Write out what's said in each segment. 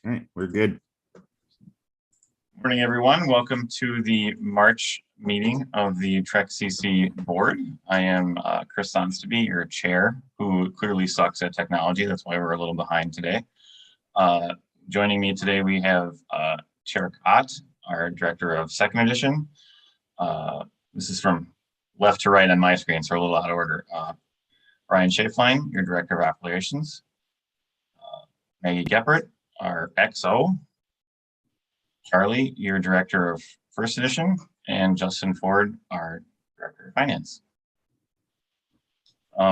All right, we're good. Morning, everyone. Welcome to the March meeting of the Trek CC board. I am Chris Sonstaby, your chair, who clearly sucks at technology. That's why we're a little behind today. Joining me today, we have Chair Ott, our director of second edition. This is from left to right on my screen, so we're a little out of order. Ryan Schaeflein, your director of operations. Maggie Geppert, our XO. Charlie, your director of first edition, and Justin Ford, our director of finance.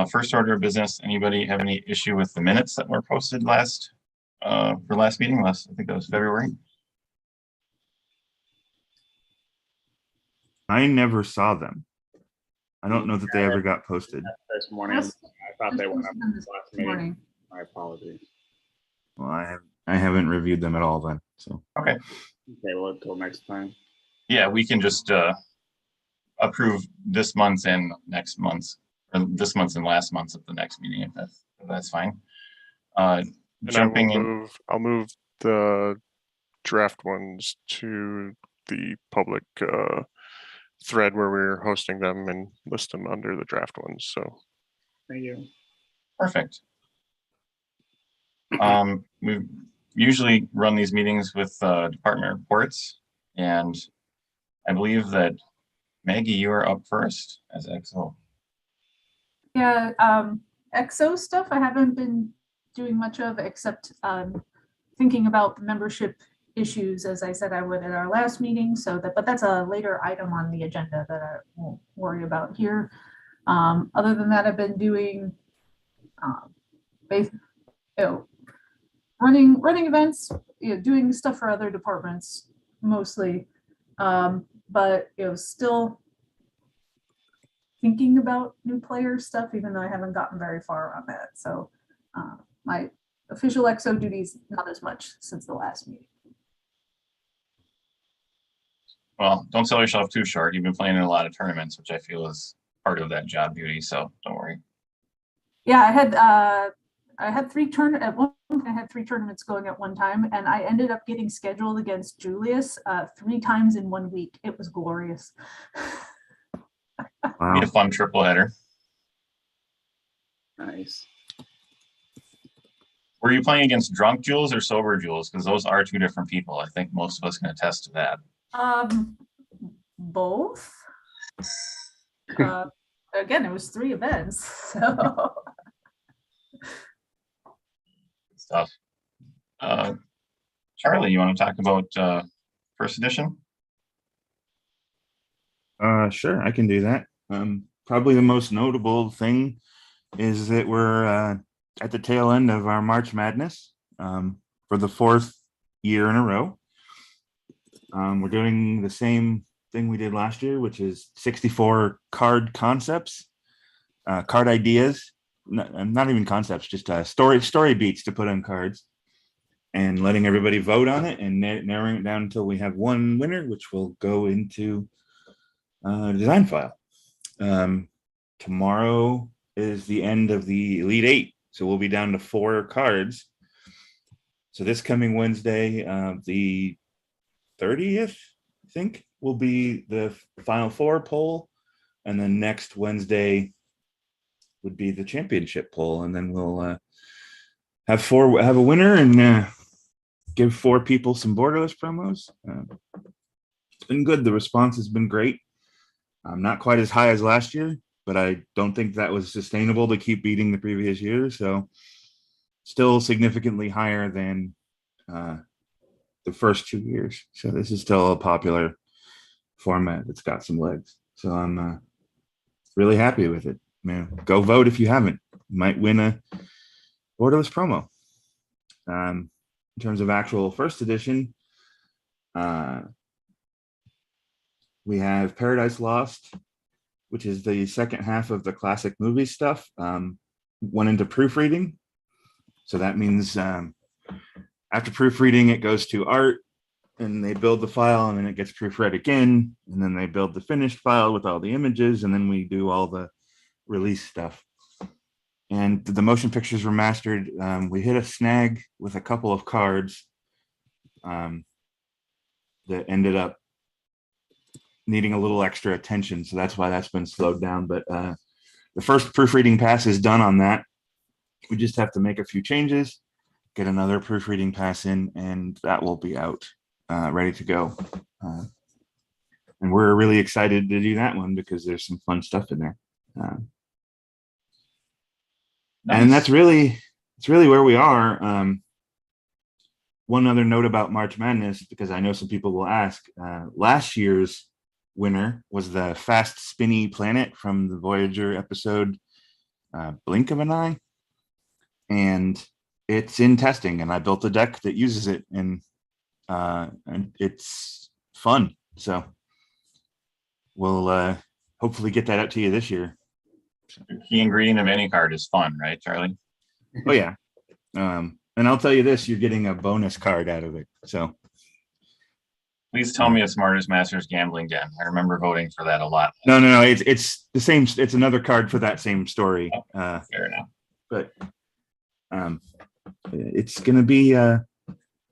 First order of business, anybody have any issue with the minutes that were posted for last meeting? I think that was February. I never saw them. I don't know that they ever got posted. This morning, I thought they went up last meeting. My apologies. Well, I haven't reviewed them at all then. So okay. Okay, we'll until next time. Yeah, we can just approve this month's and next month's, or this month's and last month's at the next meeting if that's fine. Jumping in, I'll move the draft ones to the public thread where we're hosting them and list them under the draft ones. So thank you. Perfect. We usually run these meetings with department reports, and I believe that Maggie, you are up first as XO. Yeah, XO stuff I haven't been doing much of, except thinking about the membership issues, as I said I would at our last meeting. But that's a later item on the agenda that I won't worry about here. Other than that, I've been doing running events, doing stuff for other departments mostly, but still thinking about new player stuff, even though I haven't gotten very far on that. So my official XO duties not as much since the last meeting. Well, don't sell yourself too short. You've been playing in a lot of tournaments, which I feel is part of that job duty. So don't worry. Yeah, I had three tournaments going at one time, and I ended up getting scheduled against Julius 3 times in 1 week. It was glorious. Wow. Be a fun triple header. Nice. Were you playing against drunk Jules or sober Jules? Because those are 2 different people. I think most of us can attest to that. Both. Again, it was 3 events. So. Stuff. Charlie, you want to talk about first edition? Sure, I can do that. Probably the most notable thing is that we're at the tail end of our March Madness for the 4th year in a row. We're doing the same thing we did last year, which is 64 card concepts, card ideas, not even concepts, just story beats to put on cards, and letting everybody vote on it and narrowing it down until we have one winner, which will go into design file. Tomorrow is the end of the Elite 8, so we'll be down to 4 cards. So this coming Wednesday, the 30th, I think, will be the final 4 poll, and then next Wednesday would be the championship poll, and then we'll have a winner and give 4 people some borderless promos. It's been good. The response has been great. Not quite as high as last year, but I don't think that was sustainable to keep beating the previous year. So still significantly higher than the first 2 years. So this is still a popular format that's got some legs. So I'm really happy with it. Man, go vote if you haven't. You might win a borderless promo. In terms of actual first edition, we have Paradise Lost, which is the second half of the classic movie stuff, went into proofreading. So that means after proofreading, it goes to art, and they build the file, and then it gets proofread again, and then they build the finished file with all the images, and then we do all the release stuff. And the motion pictures were mastered. We hit a snag with a couple of cards that ended up needing a little extra attention. So that's why that's been slowed down. But the first proofreading pass is done on that. We just have to make a few changes, get another proofreading pass in, and that will be out, ready to go. And we're really excited to do that one because there's some fun stuff in there. And that's really, it's really where we are. One other note about March Madness, because I know some people will ask, last year's winner was the fast spinny planet from the Voyager episode, Blink of an Eye. And it's in testing, and I built a deck that uses it, and it's fun. So we'll hopefully get that out to you this year. The key ingredient of any card is fun, right, Charlie? Oh yeah. And I'll tell you this, you're getting a bonus card out of it. So Please tell me it's Smartest Masters Gambling Den. I remember voting for that a lot. no, it's the same. It's another card for that same story. Fair enough. But it's gonna be a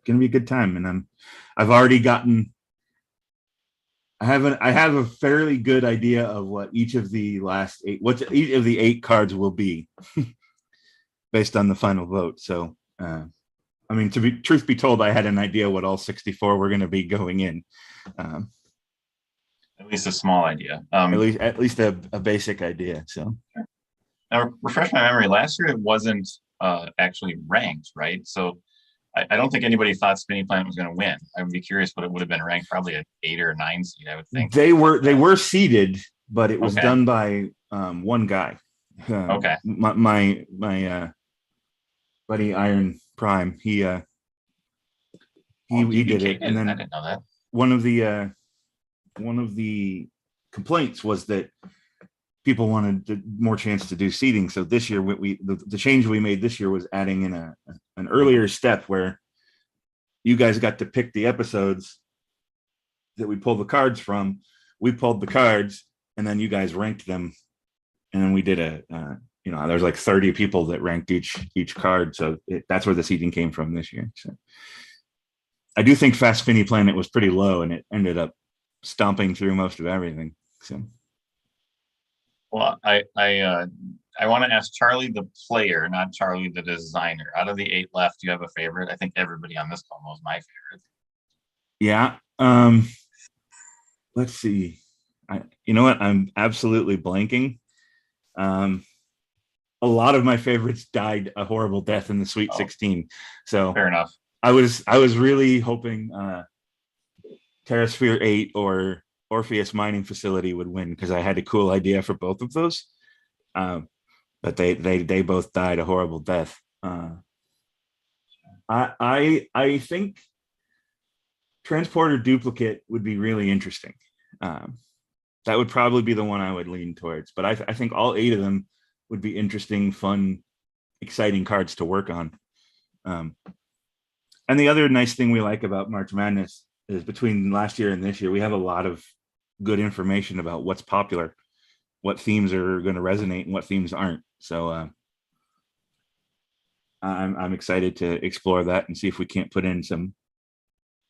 good time, and I've already gotten. I have a fairly good idea of what each of the last 8, what each of the 8 cards will be, based on the final vote. So, I mean, truth be told, I had an idea what all 64 were going to be going in. At least a small idea. At least a basic idea. So, now, refresh my memory. Last year, it wasn't actually ranked, right? So I don't think anybody thought Spinning Planet was going to win. I would be curious what it would have been ranked, probably an 8 or 9 seed, I would think. They were seeded, but it was Okay. done by one guy. Okay. My buddy Iron Prime, he did it, and then I didn't know that. one of the complaints was that people wanted more chance to do seeding. So this year, the change we made this year was adding in an earlier step where you guys got to pick the episodes that we pull the cards from. We pulled the cards, and then you guys ranked them, and then we did there's like 30 people that ranked each card. So that's where the seeding came from this year. So I do think Fast Spinny Planet was pretty low, and it ended up stomping through most of everything. So. Well, I want to ask Charlie the player, not Charlie the designer. Out of the 8 left, do you have a favorite? I think everybody on this call knows my favorite. Yeah. Let's see. You know what? I'm absolutely blanking. A lot of my favorites died a horrible death in the Sweet 16. So Fair enough. I was really hoping Terrasphere 8 or Orpheus Mining Facility would win, because I had a cool idea for both of those, but they both died a horrible death. I think Transporter Duplicate would be really interesting. That would probably be the one I would lean towards, but I think all 8 of them would be interesting, fun, exciting cards to work on. And the other nice thing we like about March Madness is between last year and this year, we have a lot of good information about what's popular, what themes are going to resonate and what themes aren't. So I'm excited to explore that and see if we can't put in some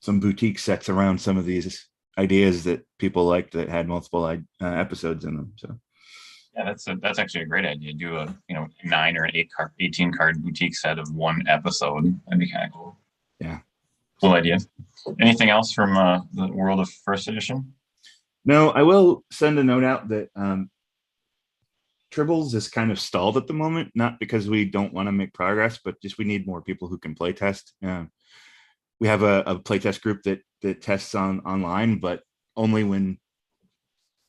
boutique sets around some of these ideas that people liked that had multiple episodes in them. So Yeah, that's actually a great idea. Do a 9 or an 18 card boutique set of one episode. That'd be kind of cool. Yeah, cool idea. Anything else from the world of first edition? No, I will send a note out that Tribbles is kind of stalled at the moment, not because we don't want to make progress, but just we need more people who can play test. We have a playtest group that tests online, but only when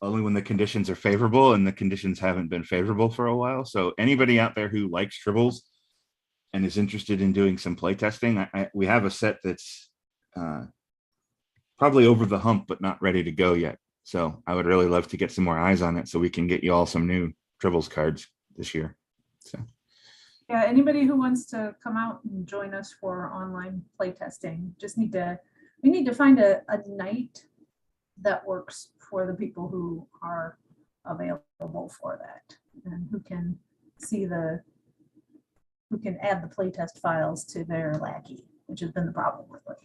the conditions are favorable, and the conditions haven't been favorable for a while. So anybody out there who likes Tribbles and is interested in doing some play testing, we have a set that's probably over the hump, but not ready to go yet. So I would really love to get some more eyes on it so we can get you all some new Tribbles cards this year. So. Yeah, anybody who wants to come out and join us for online playtesting, we need to find a night that works for the people who are available for that and who can add the playtest files to their lackey, which has been the problem with it.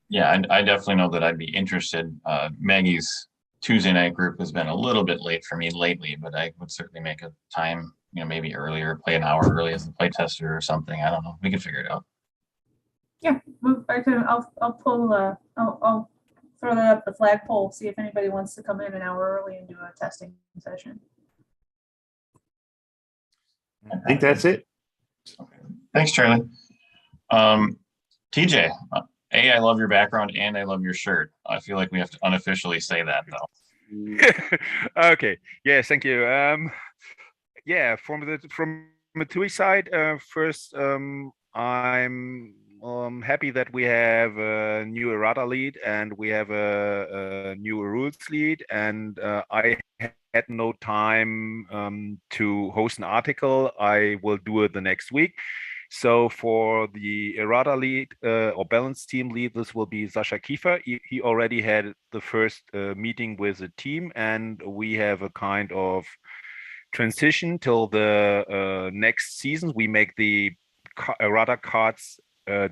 Yeah, I definitely know that I'd be interested. Maggie's Tuesday night group has been a little bit late for me lately, but I would certainly make a time, maybe earlier, play an hour early as a play tester or something. I don't know. We can figure it out. Yeah, I'll pull, I'll throw that up the flagpole, see if anybody wants to come in an hour early and do a testing session. I think that's it. Okay. Thanks, Charlie. TJ, I love your background and I love your shirt. I feel like we have to unofficially say that though. Okay. Yeah. Thank you. Yeah. From the TUI side, first, I'm happy that we have a new errata lead and we have a new rules lead, and I had no time to host an article. I will do it the next week. So for the errata lead or balance team lead, this will be Sascha Kiefer. He already had the first meeting with the team, and we have a kind of transition till the next season. We make the errata cards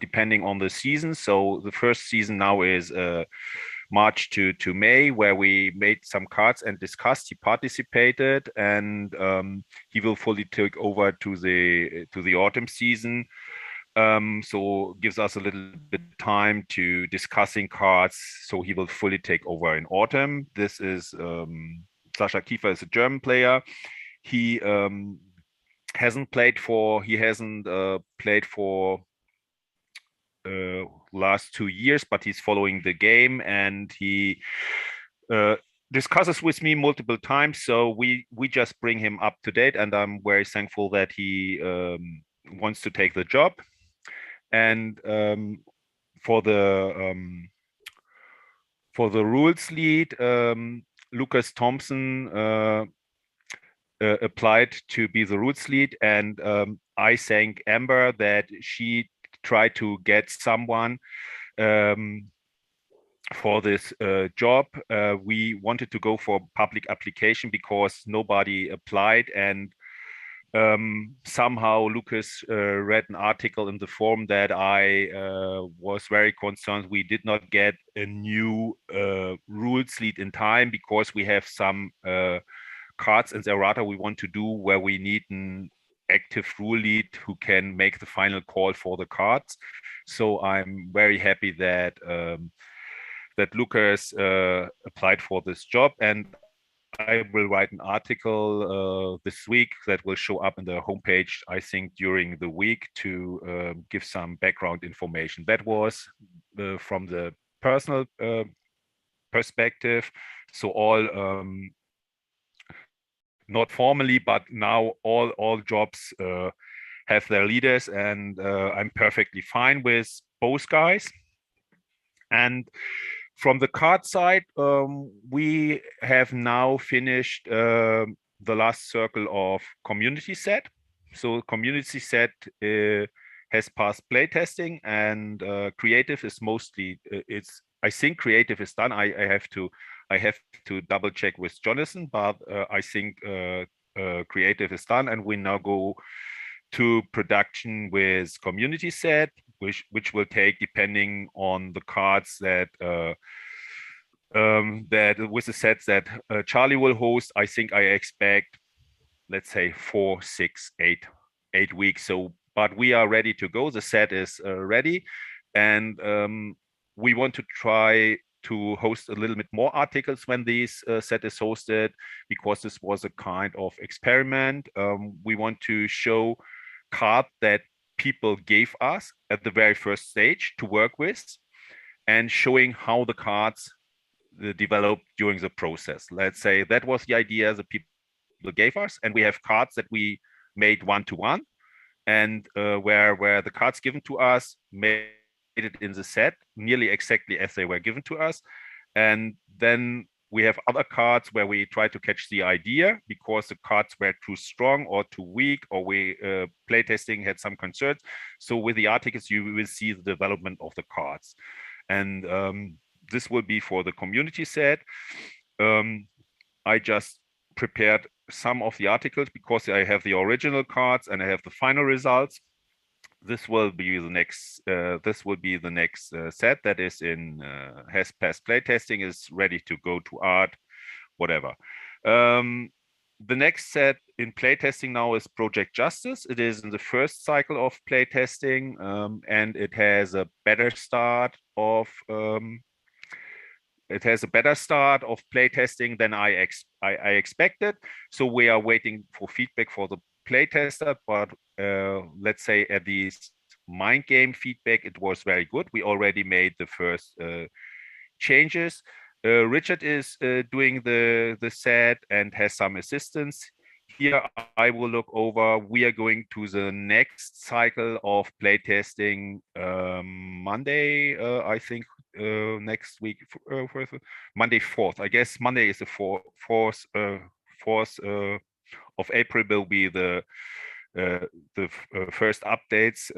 depending on the season. So the first season now is March to May, where we made some cards and discussed. He participated, and he will fully take over to the autumn season. So gives us a little bit time to discussing cards. So he will fully take over in autumn. This is Sascha Kiefer is a German player. He hasn't played for last 2 years, but he's following the game, and he discusses with me multiple times. So we just bring him up to date, and I'm very thankful that he wants to take the job. And for the rules lead, Lucas Thompson applied to be the rules lead, and I thank Amber that she tried to get someone for this job. We wanted to go for public application because nobody applied, and somehow Lucas read an article in the forum that I was very concerned we did not get a new rules lead in time, because we have some cards in the errata we want to do where we need an active rule lead who can make the final call for the cards. So I'm very happy that that Lucas applied for this job, and I will write an article this week that will show up in the homepage, I think, during the week, to give some background information. That was from the personal perspective. So all not formally, but now all jobs have their leaders, and I'm perfectly fine with both guys. And from the card side, we have now finished the last circle of community set. So community set has passed playtesting, and creative is mostly I think creative is done. I have to double check with Jonathan, but I think creative is done, and we now go to production with community set, which will take, depending on the cards that that with the sets that Charlie will host. I think I expect, let's say, 4, 6, 8 weeks. So, but we are ready to go. The set is ready, and we want to try to host a little bit more articles when this set is hosted, because this was a kind of experiment. We want to show cards that people gave us at the very first stage to work with, and showing how the cards developed during the process. Let's say that was the idea the people gave us, and we have cards that we made 1-to-1, and where the cards given to us made it in the set nearly exactly as they were given to us. And then we have other cards where we try to catch the idea because the cards were too strong or too weak, or we playtesting had some concerns. So with the articles, you will see the development of the cards. And this will be for the community set. I just prepared some of the articles because I have the original cards and I have the final results. this will be the next. This will be the next set that is in has passed playtesting, is ready to go to art, whatever. The next set in playtesting now is Project Justice. It is in the first cycle of playtesting, and it has a better start of playtesting than I expected. So we are waiting for feedback for the playtester, but let's say at least mind game feedback, it was very good. We already made the first changes. Richard is doing the set and has some assistance. Here I will look over. We are going to the next cycle of playtesting Monday, I think next week, Monday 4th. I guess Monday is the 4th of April will be the first updates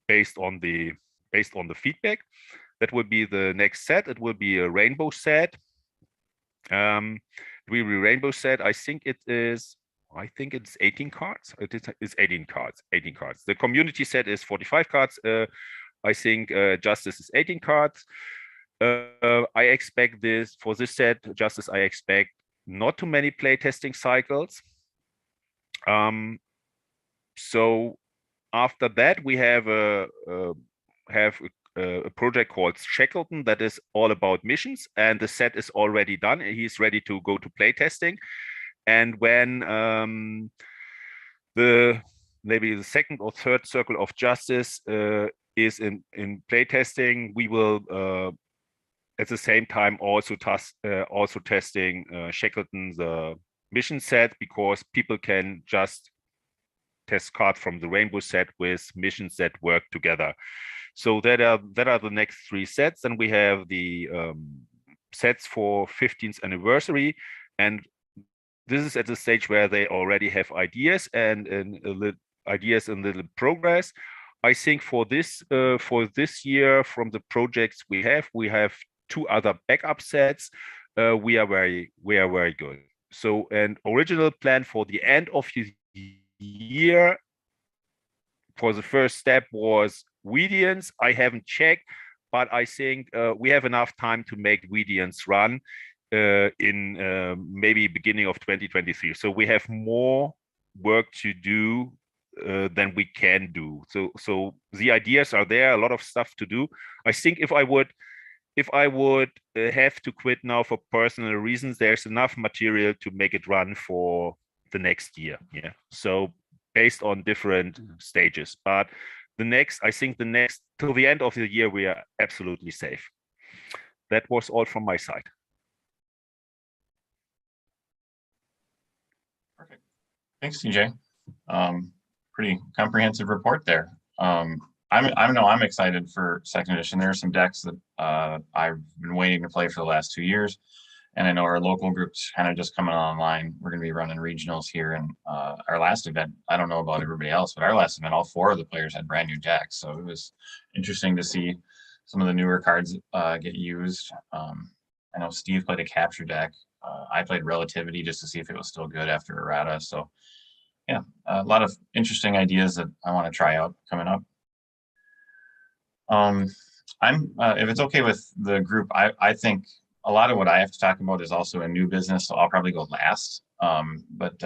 based on the feedback. That will be the next set. It will be a rainbow set. It will be rainbow set. I think it's 18 cards. It's 18 cards. 18 cards. The community set is 45 cards. I think Justice is 18 cards. I expect this for this set, Justice. I expect not too many playtesting cycles. So after that, we have a project called Shackleton that is all about missions, and the set is already done. He's ready to go to playtesting. And when maybe the second or third circle of Justice is in playtesting, we will at the same time also testing Shackleton, the mission set, because people can just test cards from the rainbow set with missions that work together. So that are the next three sets. And we have the sets for 15th anniversary, and this is at the stage where they already have ideas and ideas in little progress. I think for this year, from the projects we have two other backup sets. We are very good. So an original plan for the end of the year for the first step was Weedians. I haven't checked, but I think we have enough time to make Weedians run in maybe beginning of 2023. So we have more work to do than we can do. So the ideas are there, a lot of stuff to do. I think if I would have to quit now for personal reasons, there's enough material to make it run for the next year. Yeah. So based on different stages, but I think the next till the end of the year, we are absolutely safe. That was all from my side. Perfect. Thanks, CJ. Pretty comprehensive report there. I'm excited for second edition. There are some decks that I've been waiting to play for the last 2 years. And I know our local group's kind of just coming online. We're going to be running regionals here. And our last event, I don't know about everybody else, but our last event, all 4 of the players had brand new decks. So it was interesting to see some of the newer cards get used. I know Steve played a capture deck. I played Relativity just to see if it was still good after errata. So yeah, a lot of interesting ideas that I want to try out coming up. If it's okay with the group, I think a lot of what I have to talk about is also a new business, so I'll probably go last. But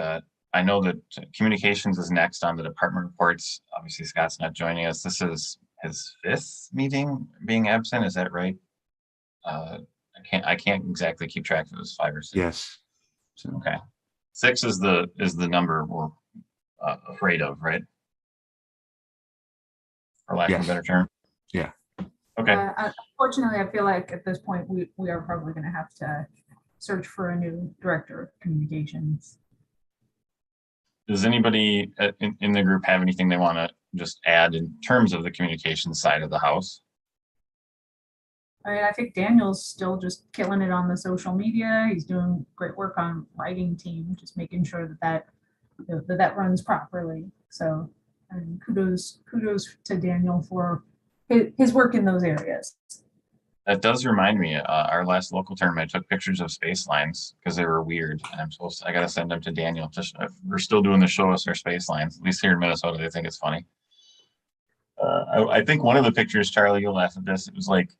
I know that communications is next on the department reports. Obviously, Scott's not joining us. This is his 5th meeting being absent. Is that right? I can't exactly keep track if it was 5 or 6. Yes. So, okay. 6 is the number we're afraid of, right? For lack of a better term. Yeah. Okay. Unfortunately, I feel like at this point we are probably going to have to search for a new director of communications. Does anybody in the group have anything they want to just add in terms of the communications side of the house? I mean, I think Daniel's still just killing it on the social media. He's doing great work on writing team, just making sure that runs properly. So, I mean, kudos to Daniel for his work in those areas. That does remind me, our last local tournament, I took pictures of space lines because they were weird, and I got to send them to Daniel. We're still doing the show us our space lines. At least here in Minnesota, they think it's funny. I think one of the pictures, Charlie, you'll laugh at this. It was like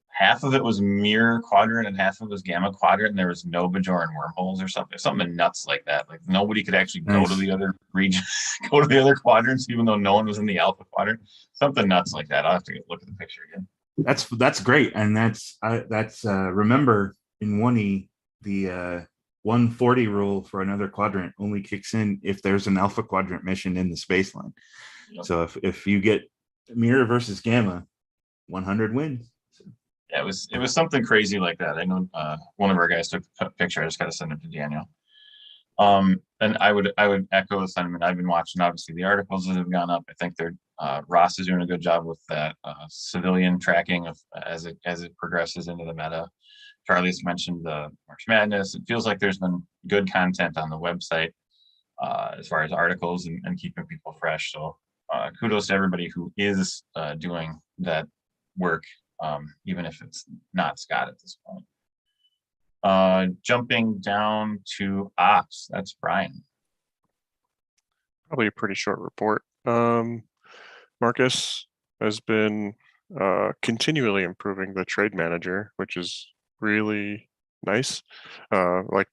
half of it was mirror quadrant and half of it was gamma quadrant, and there was no Bajoran wormholes or something nuts like that. Like nobody could actually go to Nice. the other region, go to the other quadrants, even though no one was in the alpha quadrant. Something nuts like that. I'll have to look at the picture again. That's great, and that's remember in 1E the 140 rule for another quadrant only kicks in if there's an alpha quadrant mission in the space line. Yep. So if you get mirror versus gamma, 100 wins. So. Yeah, it was something crazy like that. I know one of our guys took a picture. I just got to send it to Daniel. And I would echo the sentiment. I've been watching obviously the articles that have gone up. I think they're Ross is doing a good job with that civilian tracking of as it progresses into the meta. Charlie's mentioned the March Madness. It feels like there's been good content on the website as far as articles and keeping people fresh. So kudos to everybody who is doing that work, even if it's not Scott at this point. Jumping down to ops, that's Brian. Probably a pretty short report. Marcus has been continually improving the trade manager, which is really nice. Like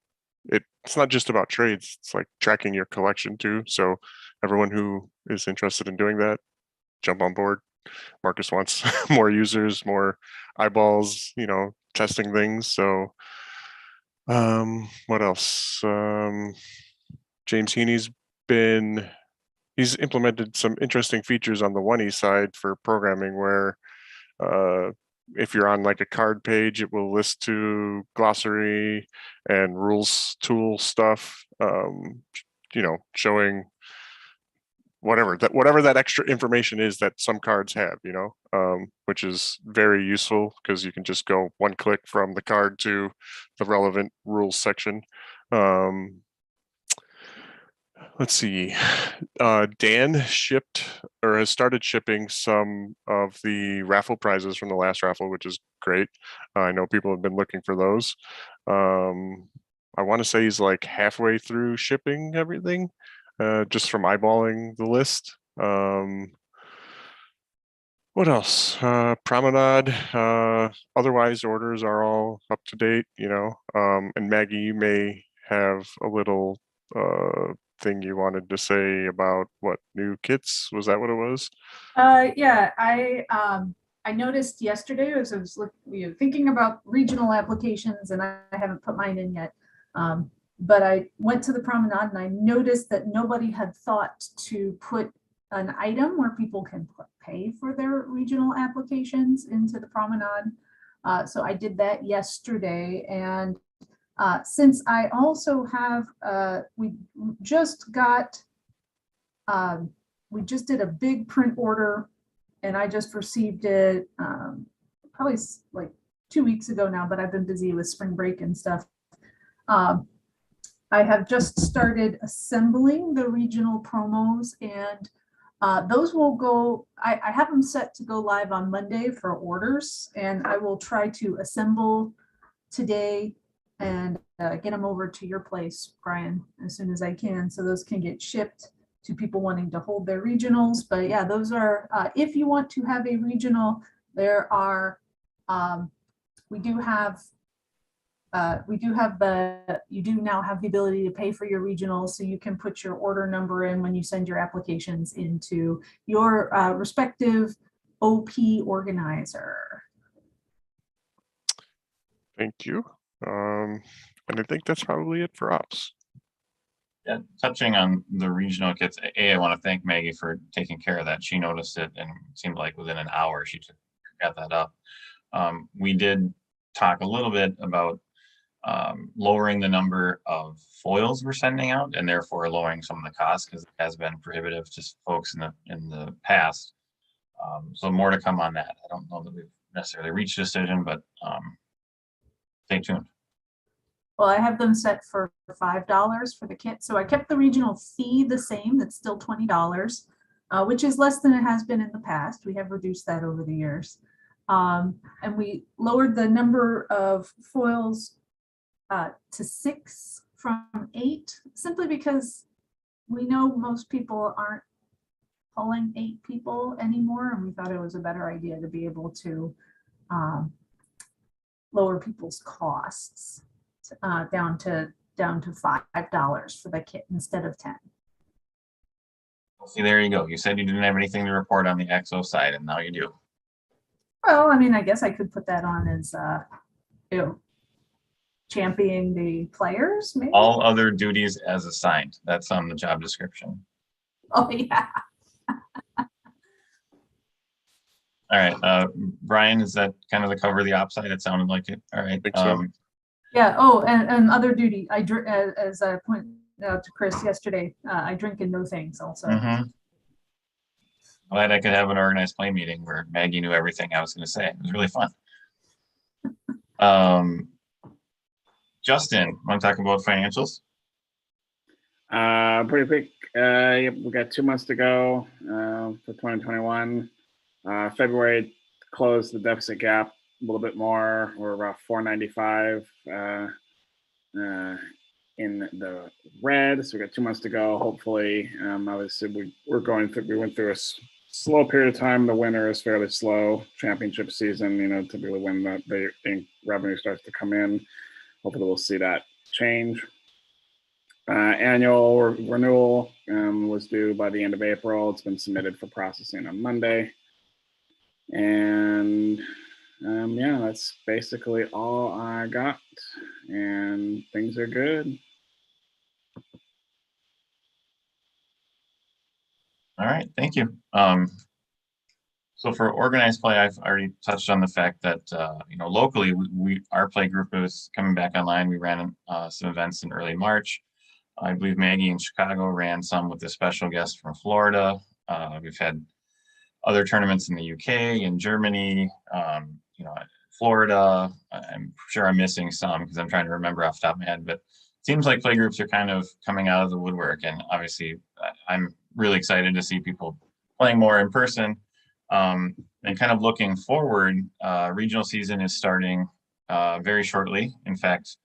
it's not just about trades, it's like tracking your collection too. So everyone who is interested in doing that, jump on board. Marcus wants more users, more eyeballs, testing things. So what else? James Heaney's he's implemented some interesting features on the 1E side for programming where if you're on like a card page, it will list to glossary and rules tool stuff, showing whatever that extra information is that some cards have, which is very useful because you can just go one click from the card to the relevant rules section. Let's see. Dan shipped or has started shipping some of the raffle prizes from the last raffle, which is great. I know people have been looking for those. I want to say he's like halfway through shipping everything, just from eyeballing the list. What else? Promenade. Otherwise, orders are all up to date, and Maggie, you may have a little thing you wanted to say about what new kits. Was that what it was? Yeah, I noticed yesterday as I was thinking about regional applications, and I haven't put mine in yet. But I went to the Promenade and I noticed that nobody had thought to put an item where people can pay for their regional applications into the Promenade. So I did that yesterday, and since I also have, we just did a big print order, and I just received it probably like 2 weeks ago now, but I've been busy with spring break and stuff. I have just started assembling the regional promos, and those will go, I have them set to go live on Monday for orders, and I will try to assemble today and get them over to your place, Brian, as soon as I can, so those can get shipped to people wanting to hold their regionals. But yeah, those are, if you want to have a regional, there are, you do now have the ability to pay for your regionals, so you can put your order number in when you send your applications into your respective OP organizer. Thank you. And I think that's probably it for ops. Yeah, touching on the regional kits, I want to thank Maggie for taking care of that. She noticed it and it seemed like within an hour she got that up. We did talk a little bit about lowering the number of foils we're sending out, and therefore lowering some of the costs, because it has been prohibitive to folks in the past. So more to come on that. I don't know that we've necessarily reached a decision, but stay tuned. Well, I have them set for $5 for the kit. So I kept the regional fee the same. That's still $20, which is less than it has been in the past. We have reduced that over the years. And we lowered the number of foils to 6 from 8, simply because we know most people aren't pulling 8 people anymore, and we thought it was a better idea to be able to lower people's costs down to $5 for the kit instead of 10. See, there you go. You said you didn't have anything to report on the EXO side, and now you do. Well, I mean, I guess I could put that on as championing the players, maybe. All other duties as assigned. That's on the job description. Oh yeah. All right, Brian, is that kind of the cover of the op side? It sounded like it. All right. think so. Yeah. Oh, and other duty. As I pointed out to Chris yesterday, I drink and know things also. Glad I could have an organized play meeting where Maggie knew everything I was going to say. It was really fun. Justin, want to talk about financials? Pretty quick. Yep, we got 2 months to go for 2021. February closed the deficit gap a little bit more. We're about 495 in the red. So we got 2 months to go. Hopefully, obviously we went through a slow period of time. The winter is fairly slow. Championship season, typically when the revenue starts to come in. Hopefully we'll see that change. Annual renewal was due by the end of April. It's been submitted for processing on Monday. And yeah, that's basically all I got. And things are good. All right, thank you. So for organized play, I've already touched on the fact that locally our play group is coming back online. We ran some events in early March. I believe Maggie in Chicago ran some with a special guest from Florida. We've had other tournaments in the UK, in Germany, Florida. I'm sure I'm missing some because I'm trying to remember off the top of my head, but it seems like play groups are kind of coming out of the woodwork. And obviously I'm really excited to see people playing more in person. And kind of looking forward, regional season is starting very shortly. In fact,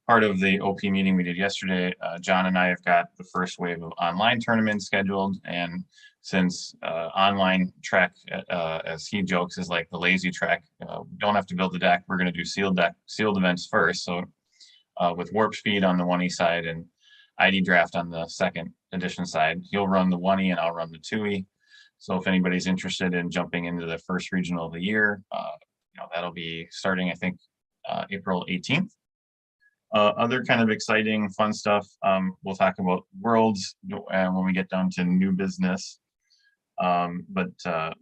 part of the OP meeting we did yesterday, John and I have got the first wave of online tournaments scheduled. And since online track, as he jokes, is like the lazy track, we don't have to build the deck. We're going to do sealed events first. So with Warp Speed on the 1E side and ID Draft on the second edition side, he'll run the 1E and I'll run the 2E. So if anybody's interested in jumping into the first regional of the year, that'll be starting, I think, April 18th. Other kind of exciting, fun stuff. We'll talk about Worlds when we get down to new business. But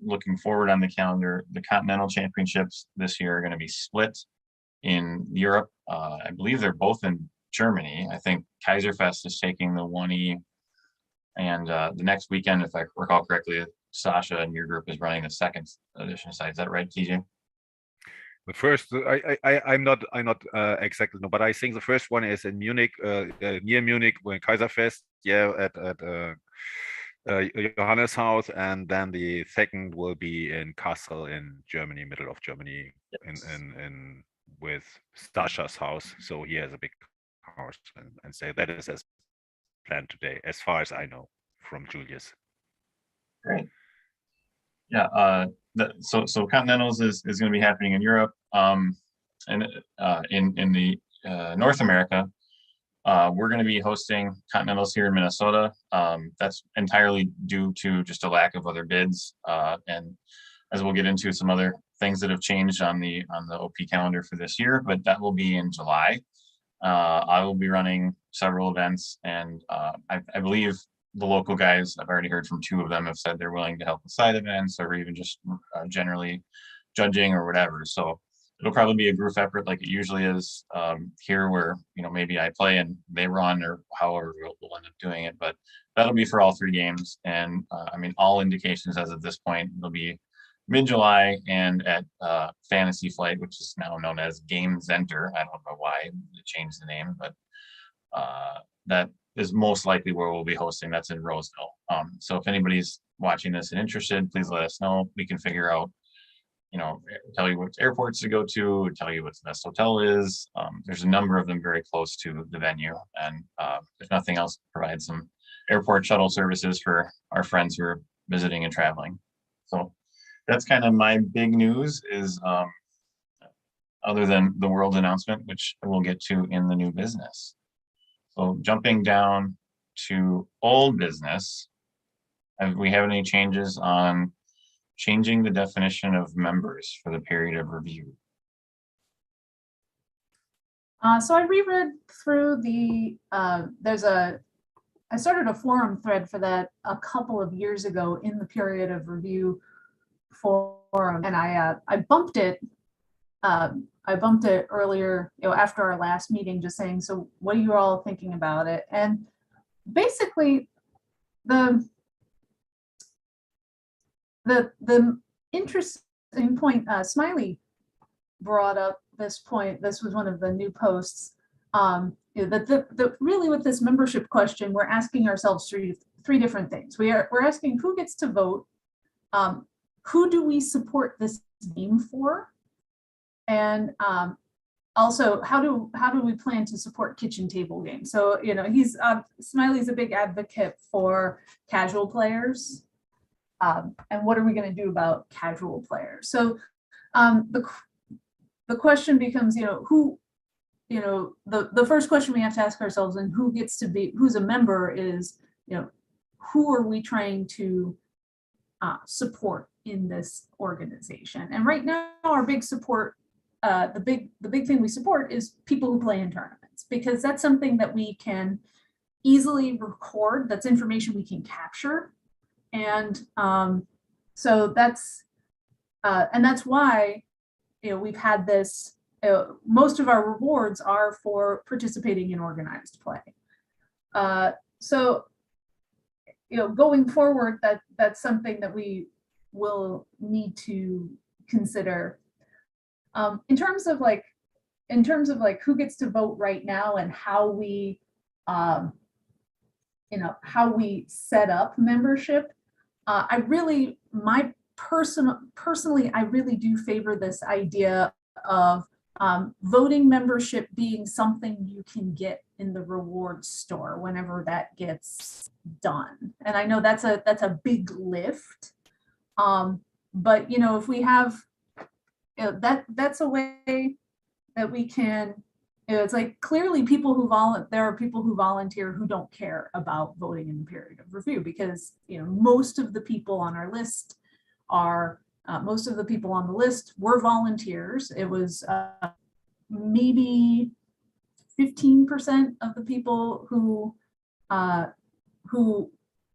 looking forward on the calendar, the Continental Championships this year are going to be split in Europe. I believe they're both in Germany. I think Kaiserfest is taking the 1E, and the next weekend, if I recall correctly, Sasha and your group is running the second edition side. Is that right, TJ? The first, I'm not exactly no, but I think the first one is in Munich, near Munich, when Kaiserfest, at Johannes' house, and then the second will be in Kassel in Germany, middle of Germany, yes. in with Sasha's house. So he has a big house, and say that is as planned today, as far as I know from Julius. Great. Yeah. So Continentals is going to be happening in Europe, and in the North America, we're going to be hosting Continentals here in Minnesota. That's entirely due to just a lack of other bids, and as we'll get into some other things that have changed on the OP calendar for this year, but that will be in July. I will be running several events, and I believe the local guys, I've already heard from 2 of them, have said they're willing to help with side events or even just generally judging or whatever. So it'll probably be a group effort like it usually is here, where maybe I play and they run, or however we'll end up doing it. But that'll be for all 3 games, and I mean, all indications as of this point, it'll be mid-July and at Fantasy Flight, which is now known as Game Center. I don't know why they changed the name, but that is most likely where we'll be hosting. That's in Roseville. So if anybody's watching this and interested, please let us know. We can figure out, tell you what airports to go to, tell you what the best hotel is. There's a number of them very close to the venue, and if nothing else, provide some airport shuttle services for our friends who are visiting and traveling. So that's kind of my big news is other than the world announcement, which we'll get to in the new business. So jumping down to old business, have we have any changes on changing the definition of members for the period of review? So I reread through the, I started a forum thread for that a couple of years ago in the period of review forum, and I bumped it. I bumped it earlier, after our last meeting, just saying, so what are you all thinking about it? And basically, the interesting point, Smiley brought up this point. This was one of the new posts. That really with this membership question, we're asking ourselves three different things. We're asking who gets to vote, who do we support this game for, and also how do we plan to support kitchen table games. So he's Smiley's a big advocate for casual players, and what are we going to do about casual players? So the question becomes, who, the first question we have to ask ourselves, and who's a member is, who are we trying to support in this organization? And right now, our big support, the big thing we support is people who play in tournaments, because that's something that we can easily record. That's information we can capture, and so that's why we've had this. Most of our rewards are for participating in organized play. So going forward, that's something that we will need to consider. In terms of who gets to vote right now and how we set up membership, personally, I really do favor this idea of voting membership being something you can get in the reward store whenever that gets done. And I know that's a big lift, but if we have that's a way that we can. It's like clearly there are people who volunteer who don't care about voting in the period of review, because most of the people on our list are most of the people on the list were volunteers. It was maybe 15% of the people who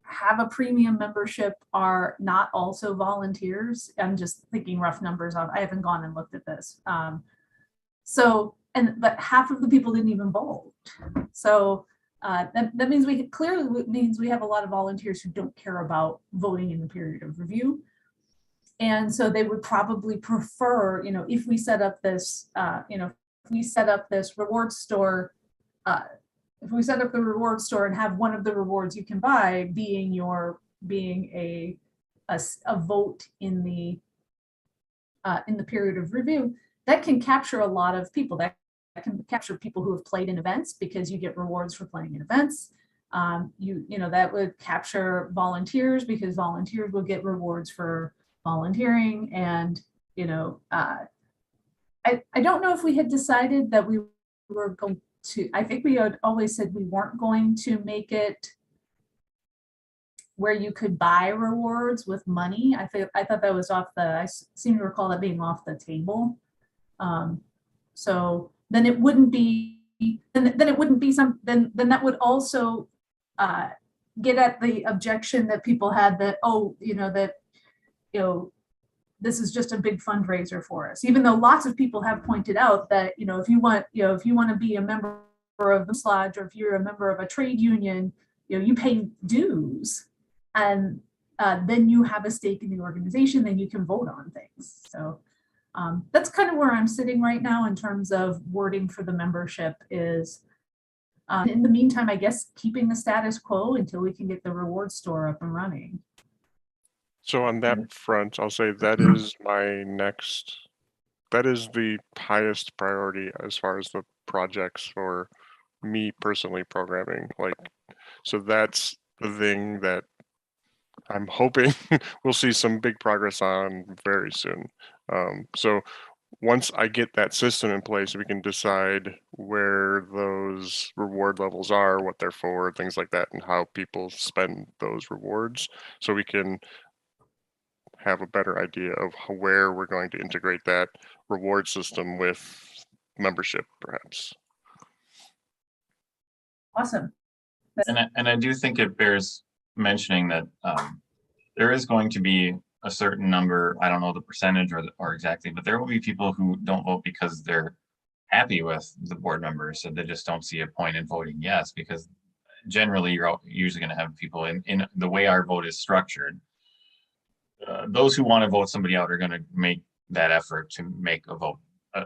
have a premium membership are not also volunteers. I'm just thinking rough numbers off. I haven't gone and looked at this. But half of the people didn't even vote. So that means we have a lot of volunteers who don't care about voting in the period of review. And so they would probably prefer, if we set up this, if we set up this reward store, if we set up the reward store and have one of the rewards you can buy being a vote in the period of review, that can capture a lot of people. That can capture people who have played in events, because you get rewards for playing in events. That would capture volunteers, because volunteers will get rewards for volunteering. And I don't know if we had decided that we were going to. I think we had always said we weren't going to make it where you could buy rewards with money. I thought that was I seem to recall that being off the table. So then it wouldn't be. Then it wouldn't be then that would also get at the objection that people had that this is just a big fundraiser for us, even though lots of people have pointed out that if you want to be a member of the lodge, or if you're a member of a trade union, you pay dues, and then you have a stake in the organization, then you can vote on things. So that's kind of where I'm sitting right now in terms of wording for the membership. Is in the meantime, I guess, keeping the status quo until we can get the reward store up and running. So on that front, I'll say that is the highest priority as far as the projects for me personally programming. So that's the thing that I'm hoping we'll see some big progress on very soon. So once I get that system in place, we can decide where those reward levels are, what they're for, things like that, and how people spend those rewards. So we can have a better idea of where we're going to integrate that reward system with membership, perhaps. Awesome. And I do think it bears mentioning that there is going to be a certain number, I don't know the percentage or exactly, but there will be people who don't vote because they're happy with the board members, so they just don't see a point in voting yes, because generally you're usually going to have people in the way our vote is structured. Those who want to vote somebody out are going to make that effort to make a vote,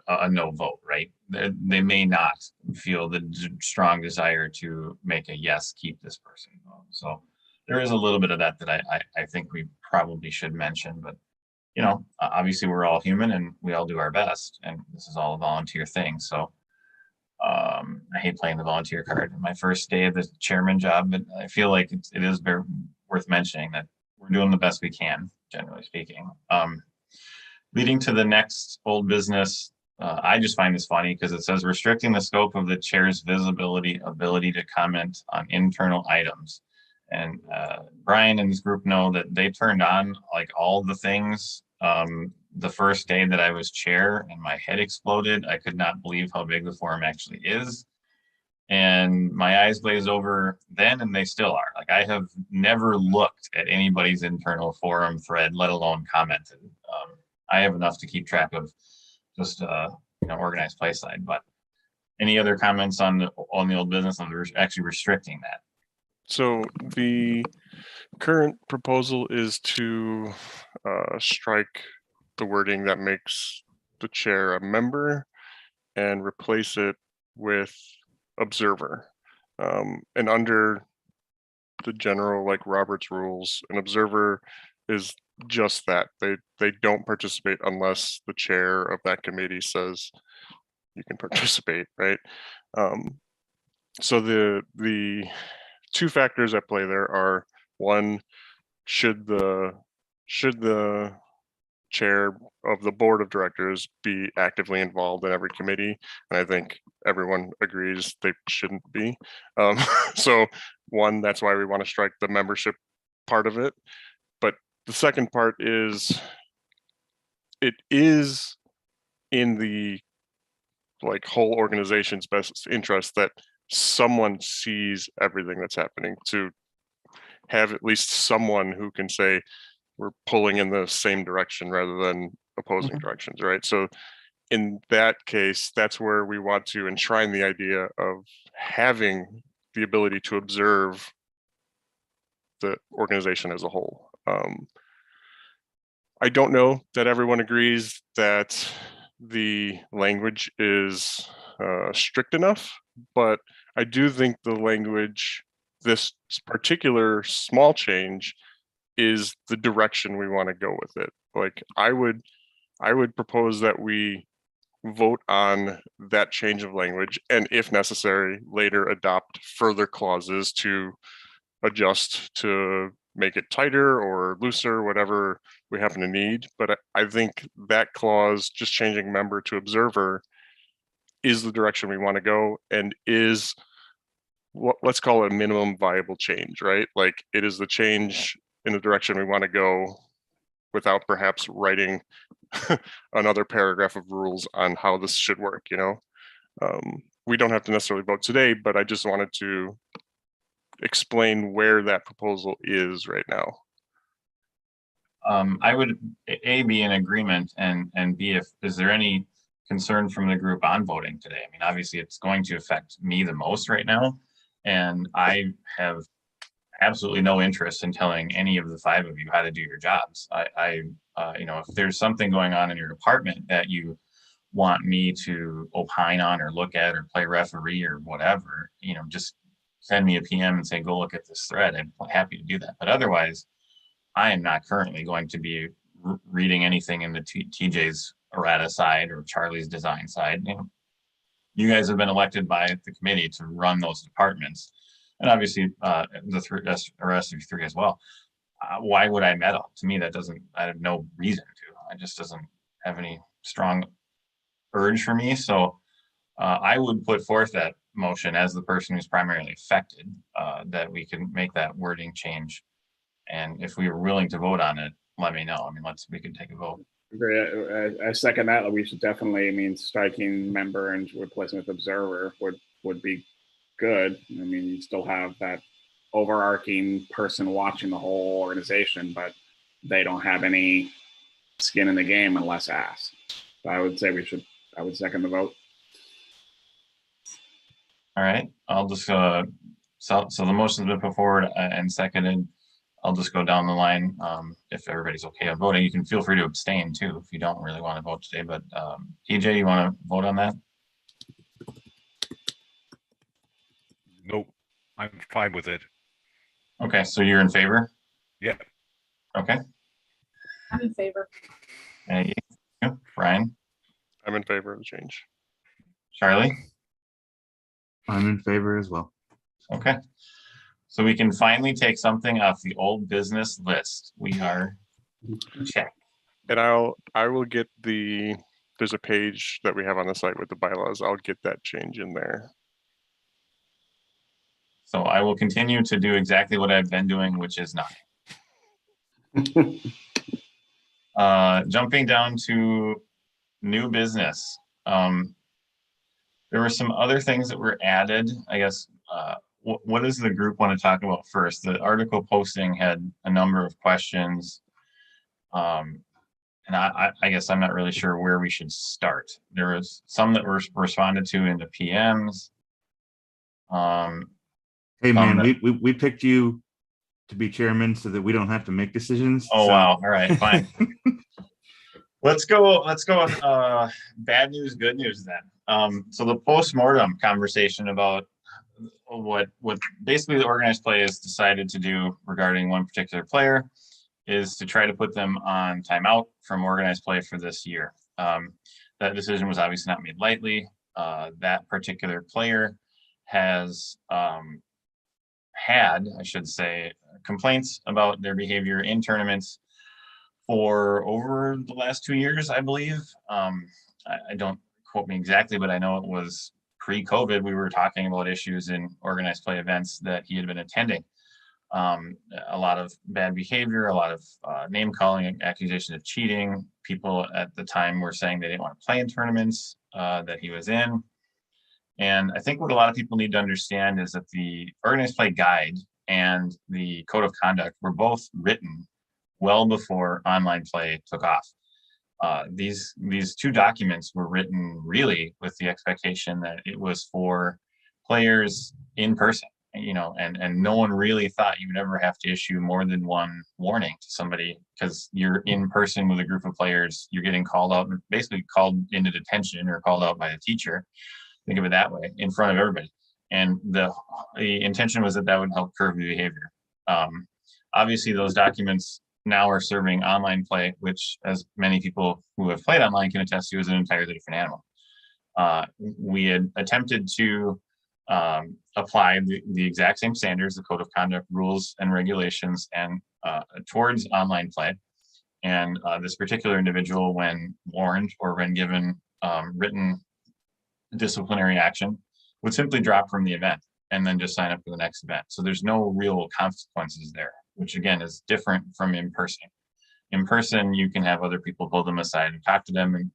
a no vote, right? They may not feel the strong desire to make a yes, keep this person. So there is a little bit of that I think we probably should mention, but you know, obviously we're all human and we all do our best, and this is all a volunteer thing. So I hate playing the volunteer card. My first day of the chairman job, but I feel like it is worth mentioning that we're doing the best we can, generally speaking. Leading to the next old business, I just find this funny because it says restricting the scope of the chair's ability to comment on internal items. And Brian and his group know that they turned on like all the things the first day that I was chair, and my head exploded. I could not believe how big the forum actually is. And my eyes glazed over then, and they still are. Like, I have never looked at anybody's internal forum thread, let alone commented. I have enough to keep track of just organized play side. But any other comments on the old business on actually restricting that? So the current proposal is to strike the wording that makes the chair a member and replace it with observer. And under the general like Robert's rules, an observer is just that. They don't participate unless the chair of that committee says you can participate, right? So the two factors at play there are, one, should the chair of the board of directors be actively involved in every committee? And I think everyone agrees they shouldn't be. So one, that's why we want to strike the membership part of it. But the second part is, it is in the like whole organization's best interest that someone sees everything that's happening, to have at least someone who can say we're pulling in the same direction rather than opposing directions, right? So in that case, that's where we want to enshrine the idea of having the ability to observe the organization as a whole. I don't know that everyone agrees that the language is strict enough, but I do think the language, this particular small change, is the direction we want to go with it. Like, I would propose that we vote on that change of language, and if necessary, later adopt further clauses to adjust to make it tighter or looser, whatever we happen to need. But I think that clause, just changing member to observer, is the direction we want to go, and is what, let's call it a minimum viable change, right? Like, it is the change in the direction we want to go without perhaps writing another paragraph of rules on how this should work, you know? We don't have to necessarily vote today, but I just wanted to explain where that proposal is right now. I would A, be in agreement, and B, is there any concern from the group on voting today? I mean, obviously it's going to affect me the most right now, and I have absolutely no interest in telling any of the five of you how to do your jobs. If there's something going on in your department that you want me to opine on or look at or play referee or whatever, just send me a PM and say, go look at this thread. I'm happy to do that. But otherwise, I am not currently going to be reading anything in the TJ's errata side or Charlie's design side. You guys have been elected by the committee to run those departments, and obviously the rest of you three as well. why would I meddle? To me, that doesn't, I have no reason to. It just doesn't have any strong urge for me. So I would put forth that motion as the person who's primarily affected, that we can make that wording change. And if we are willing to vote on it, let me know. I mean, we can take a vote. Agree. I second that. We should definitely, I mean, striking member and replacing with observer would be good. I mean, you still have that overarching person watching the whole organization, but they don't have any skin in the game unless asked. So I would say I would second the vote. All right, I'll just so the motion's been put forward and seconded. I'll just go down the line. If everybody's okay on voting, you can feel free to abstain too if you don't really want to vote today. But TJ, you want to vote on that? Nope, I'm fine with it. Okay, so you're in favor? Yeah. Okay. I'm in favor. Thank you. Brian? I'm in favor of the change. Charlie? I'm in favor as well. Okay. So we can finally take something off the old business list. We are check. And I will get there's a page that we have on the site with the bylaws. I'll get that change in there. So I will continue to do exactly what I've been doing, which is nothing. Jumping down to new business. There were some other things that were added. I guess, what does the group want to talk about first? The article posting had a number of questions. And I guess I'm not really sure where we should start. There was some that were responded to in the PMs. Hey man, we picked you to be chairman so that we don't have to make decisions. Oh, so. wow. All right, fine. Let's go bad news, good news then. So the post-mortem conversation about what basically the organized play has decided to do regarding one particular player is to try to put them on timeout from organized play for this year. That decision was obviously not made lightly. That particular player has had, I should say, complaints about their behavior in tournaments for over the last 2 years, I believe. I don't quote me exactly, but I know it was pre-COVID. We were talking about issues in organized play events that he had been attending. A lot of bad behavior, a lot of name calling, accusations of cheating. People at the time were saying they didn't want to play in tournaments that he was in. And I think what a lot of people need to understand is that the organized play guide and the code of conduct were both written well before online play took off. These two documents were written really with the expectation that it was for players in person, you know, and no one really thought you would ever have to issue more than one warning to somebody because you're in person with a group of players. You're getting called out, basically called into detention or called out by a teacher. Think of it that way, in front of everybody. And the intention was that would help curb the behavior. Obviously, those documents now are serving online play, which, as many people who have played online can attest to, is an entirely different animal. We had attempted to apply the exact same standards, the code of conduct rules and regulations, and towards online play. And this particular individual, when warned or when given written disciplinary action, would simply drop from the event and then just sign up for the next event. So there's no real consequences there, which again is different from in person. In person, you can have other people pull them aside and talk to them.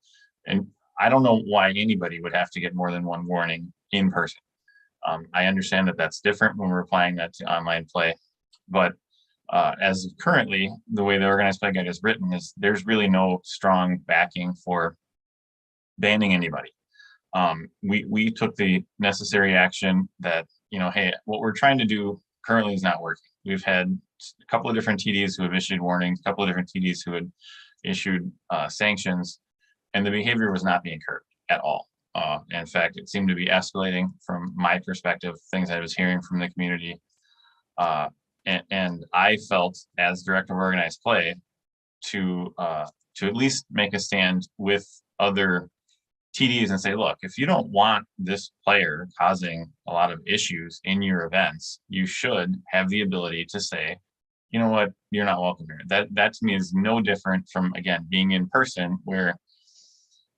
And I don't know why anybody would have to get more than one warning in person. I understand that that's different when we're applying that to online play, but as currently, the way the organized play guide is written is there's really no strong backing for banning anybody. We took the necessary action that, you know, hey, what we're trying to do currently is not working. We've had a couple of different TDs who have issued warnings, a couple of different TDs who had issued sanctions, and the behavior was not being curbed at all. In fact, it seemed to be escalating from my perspective, things I was hearing from the community. And I felt, as director of organized play, to at least make a stand with other TDs and say, look, if you don't want this player causing a lot of issues in your events, you should have the ability to say, you know what, you're not welcome here. That to me is no different from, again, being in person where,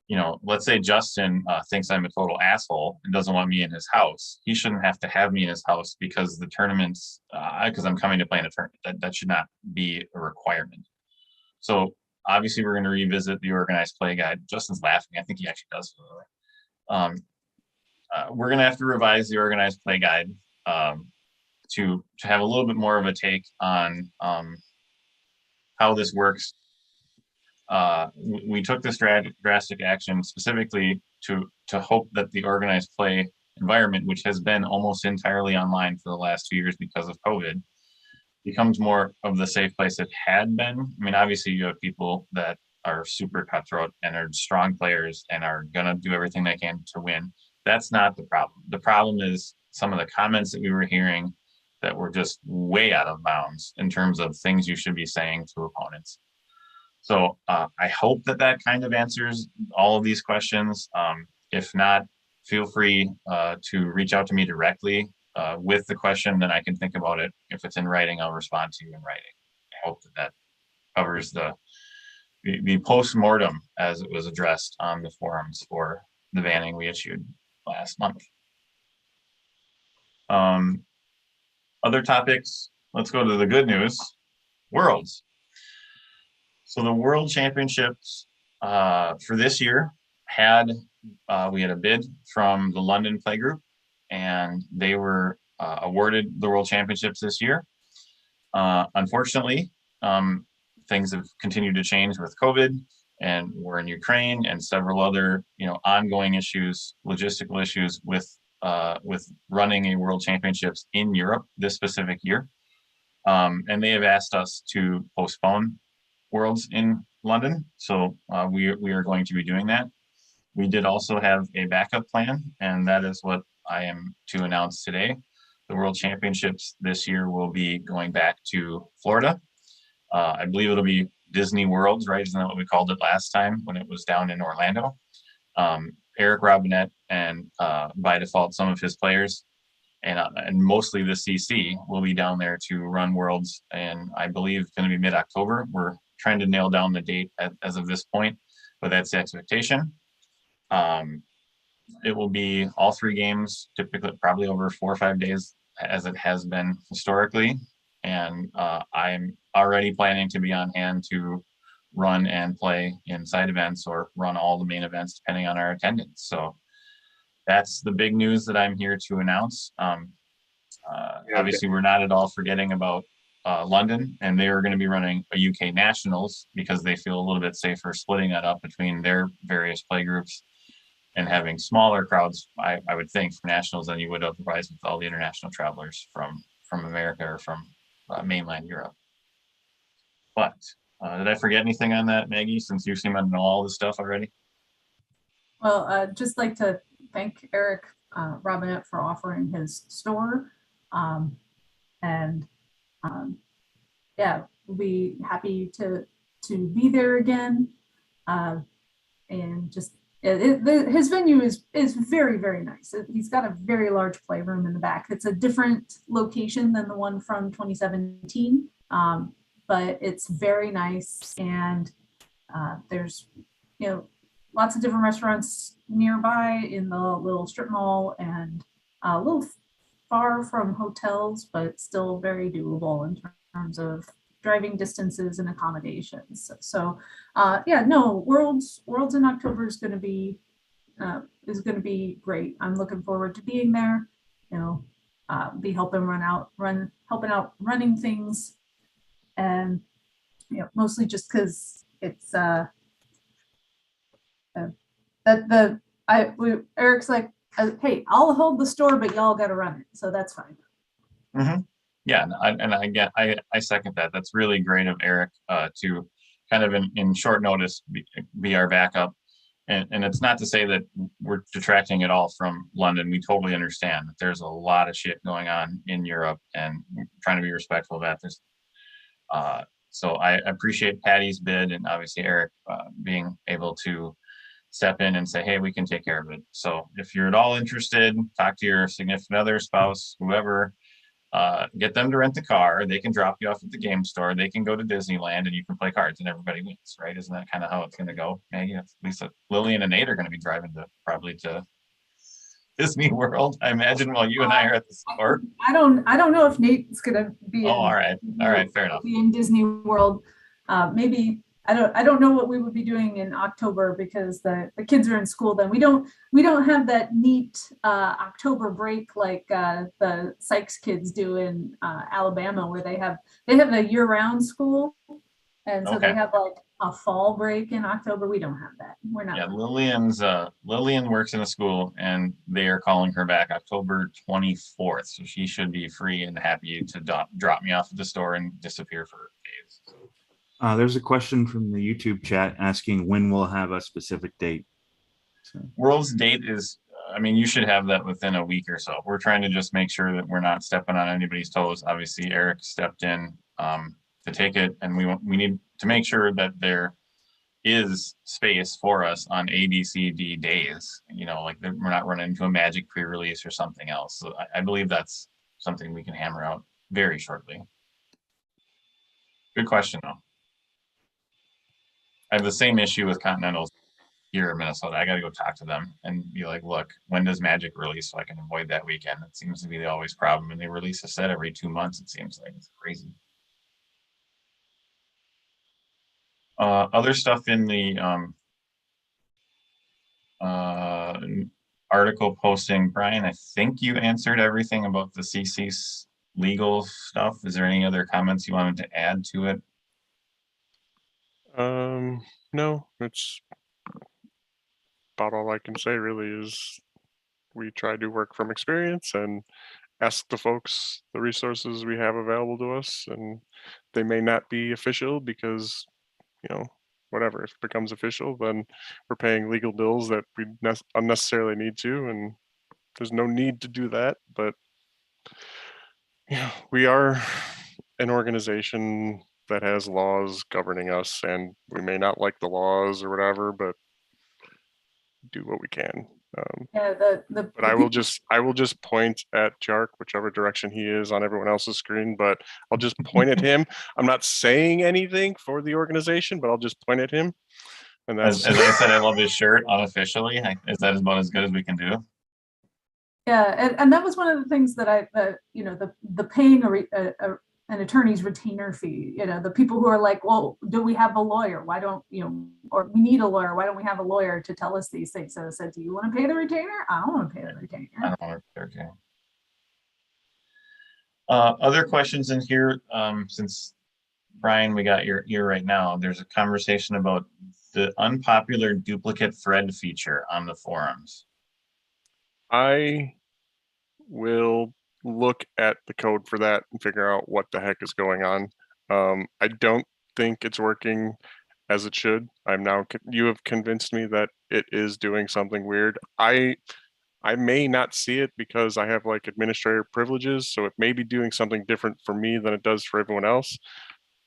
you know, let's say Justin thinks I'm a total asshole and doesn't want me in his house. He shouldn't have to have me in his house because the tournaments, because I'm coming to play in a tournament. That should not be a requirement. So obviously we're going to revisit the organized play guide. Justin's laughing. I think he actually does. We're going to have to revise the organized play guide to have a little bit more of a take on how this works. We took this drastic action specifically to hope that the organized play environment, which has been almost entirely online for the last 2 years because of COVID, becomes more of the safe place it had been. I mean, obviously you have people that are super cutthroat and are strong players and are gonna do everything they can to win. That's not the problem. The problem is some of the comments that we were hearing that were just way out of bounds in terms of things you should be saying to opponents. So I hope that kind of answers all of these questions. If not, feel free to reach out to me directly with the question, then I can think about it. If it's in writing, I'll respond to you in writing. I hope that covers the post-mortem as it was addressed on the forums for the banning we issued last month. Other topics, let's go to the good news, Worlds. So the World Championships for this year we had a bid from the London Play Group, and they were awarded the World Championships this year. Unfortunately, things have continued to change with COVID, and we're in Ukraine and several other, ongoing issues, logistical issues with running a World Championships in Europe this specific year. And they have asked us to postpone Worlds in London. So we are going to be doing that. We did also have a backup plan, and that is what I am to announce today. The World Championships this year will be going back to Florida. I believe it'll be Disney Worlds, right? Isn't that what we called it last time when it was down in Orlando? Eric Robinette and by default some of his players and mostly the CC will be down there to run Worlds, and I believe it's going to be mid-October. We're trying to nail down the date as of this point, but that's the expectation. It will be all 3 games, typically probably over 4 or 5 days as it has been historically. And I'm already planning to be on hand to run and play in side events or run all the main events depending on our attendance. So that's the big news that I'm here to announce. Obviously, we're not at all forgetting about London, and they are going to be running a UK Nationals because they feel a little bit safer splitting that up between their various play groups and having smaller crowds, I would think, for Nationals than you would otherwise with all the international travelers from America or from mainland Europe. But did I forget anything on that, Maggie, since you seem to know all this stuff already? Well, I'd just like to thank Eric Robinette for offering his store. Yeah, we'll be happy to be there again. And just his venue is very, very nice. He's got a very large playroom in the back. It's a different location than the one from 2017, but it's very nice. And there's, lots of different restaurants nearby in the little strip mall, and a little far from hotels, but still very doable in terms of driving distances and accommodations. So yeah, no, Worlds in October is going to be great. I'm looking forward to being there. Be helping running things, and mostly just because it's Eric's like, hey, I'll hold the store, but y'all got to run it, so that's fine. Mm-hmm. Yeah, and I second that. That's really great of Eric to kind of in short notice be our backup. And it's not to say that we're detracting at all from London. We totally understand that there's a lot of shit going on in Europe, and trying to be respectful of that. So I appreciate Patty's bid, and obviously Eric being able to step in and say, hey, we can take care of it. So if you're at all interested, talk to your significant other, spouse, whoever, Get them to rent the car. They can drop you off at the game store. They can go to Disneyland and you can play cards and everybody wins, right? Isn't that kind of how it's going to go? Maggie, at least Lillian and Nate are going to be driving probably to Disney World, I imagine, while you and I are at the store. I don't know if Nate's gonna be. Oh, all right, fair enough. Be in Disney World. Maybe I don't know what we would be doing in October because the kids are in school then. We don't have that neat October break like the Sykes kids do in Alabama, where they have a year-round school, and so they have like a fall break in October. We don't have that. We're not. Yeah, Lillian works in a school and they are calling her back October 24th. So she should be free and happy to drop me off at the store and disappear for days. There's a question from the YouTube chat asking when we'll have a specific date. So. World's date is, I mean, you should have that within a week or so. We're trying to just make sure that we're not stepping on anybody's toes. Obviously, Eric stepped in to take it, and we need to make sure that there is space for us on ABCD days, you know, like we're not running into a Magic pre-release or something else. So I believe that's something we can hammer out very shortly. Good question though. I have the same issue with Continentals here in Minnesota. I got to go talk to them and be like, look, when does Magic release so I can avoid that weekend? It seems to be the always problem, and they release a set every 2 months. It seems like it's crazy. Other stuff in the article posting, Brian, I think you answered everything about the CC's legal stuff. Is there any other comments you wanted to add to it? No, it's about all I can say really is we try to work from experience and ask the folks the resources we have available to us, and they may not be official because, you know, whatever, if it becomes official, then we're paying legal bills that we unnecessarily need to, and there's no need to do that. But yeah, we are an organization that has laws governing us, and we may not like the laws or whatever, but do what we can. Yeah, but I will just point at Jark, whichever direction he is on everyone else's screen, but I'll just point at him. I'm not saying anything for the organization, but I'll just point at him. And that's as I said, I love his shirt unofficially. Is that about as good as we can do? Yeah, and that was one of the things that you know, the paying an attorney's retainer fee, you know, the people who are like, well, do we have a lawyer? Why don't, you know, or we need a lawyer. Why don't we have a lawyer to tell us these things? So I said, do you want to pay the retainer? I don't want to pay the retainer. I don't want to pay the retainer. Other questions in here, since Brian, we got your ear right now. There's a conversation about the unpopular duplicate thread feature on the forums. I will look at the code for that and figure out what the heck is going on. I don't think it's working as it should. You have convinced me that it is doing something weird. I may not see it because I have like administrator privileges, so it may be doing something different for me than it does for everyone else,